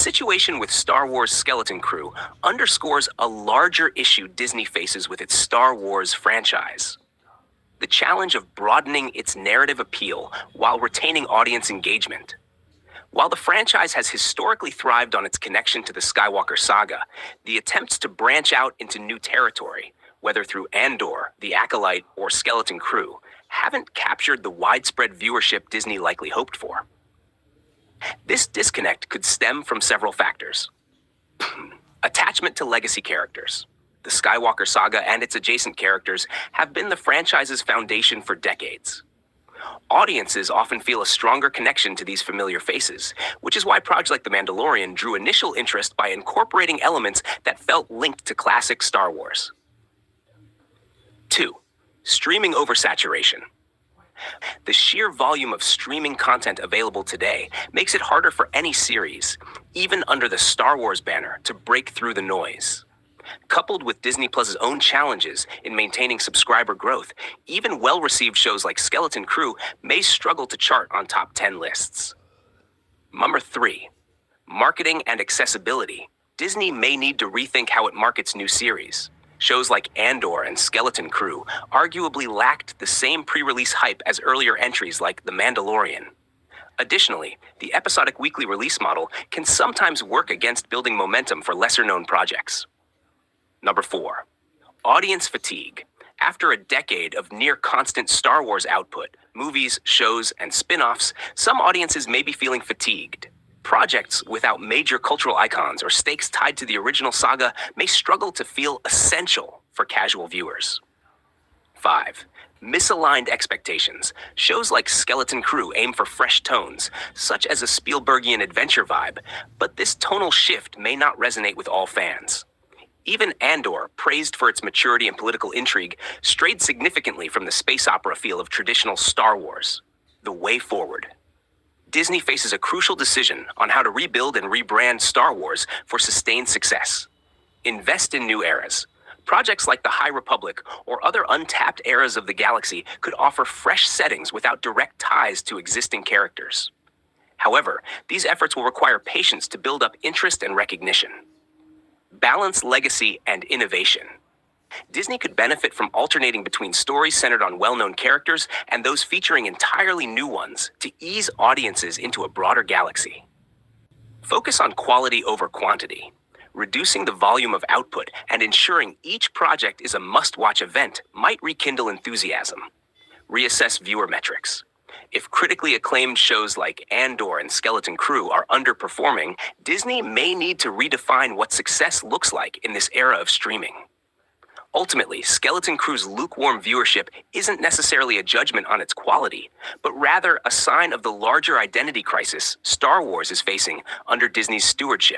situation with Star Wars Skeleton Crew underscores a larger issue Disney faces with its Star Wars franchise: the challenge of broadening its narrative appeal while retaining audience engagement. While the franchise has historically thrived on its connection to the Skywalker saga, the attempts to branch out into new territory, whether through Andor, the Acolyte, or Skeleton Crew, haven't captured the widespread viewership Disney likely hoped for. This disconnect could stem from several factors. Attachment to legacy characters. The Skywalker saga and its adjacent characters have been the franchise's foundation for decades. Audiences often feel a stronger connection to these familiar faces, which is why projects like The Mandalorian drew initial interest by incorporating elements that felt linked to classic Star Wars. 2. Streaming oversaturation. The sheer volume of streaming content available today makes it harder for any series, even under the Star Wars banner, to break through the noise. Coupled with Disney Plus's own challenges in maintaining subscriber growth, even well-received shows like Skeleton Crew may struggle to chart on top 10 lists. Number 3. Marketing and accessibility. Disney may need to rethink how it markets new series. Shows like Andor and Skeleton Crew arguably lacked the same pre-release hype as earlier entries like The Mandalorian. Additionally, the episodic weekly release model can sometimes work against building momentum for lesser-known projects. Number 4. Audience fatigue. After a decade of near-constant Star Wars output, movies, shows, and spin-offs, some audiences may be feeling fatigued. Projects without major cultural icons or stakes tied to the original saga may struggle to feel essential for casual viewers. 5. Misaligned expectations. Shows like Skeleton Crew aim for fresh tones, such as a Spielbergian adventure vibe, but this tonal shift may not resonate with all fans. Even Andor, praised for its maturity and political intrigue, strayed significantly from the space opera feel of traditional Star Wars. The way forward. Disney faces a crucial decision on how to rebuild and rebrand Star Wars for sustained success. Invest in new eras. Projects like the High Republic or other untapped eras of the galaxy could offer fresh settings without direct ties to existing characters. However, these efforts will require patience to build up interest and recognition. Balance legacy and innovation. Disney could benefit from alternating between stories centered on well-known characters and those featuring entirely new ones to ease audiences into a broader galaxy. Focus on quality over quantity. Reducing the volume of output and ensuring each project is a must-watch event might rekindle enthusiasm. Reassess viewer metrics. If critically acclaimed shows like Andor and Skeleton Crew are underperforming, Disney may need to redefine what success looks like in this era of streaming. Ultimately, Skeleton Crew's lukewarm viewership isn't necessarily a judgment on its quality, but rather a sign of the larger identity crisis Star Wars is facing under Disney's stewardship.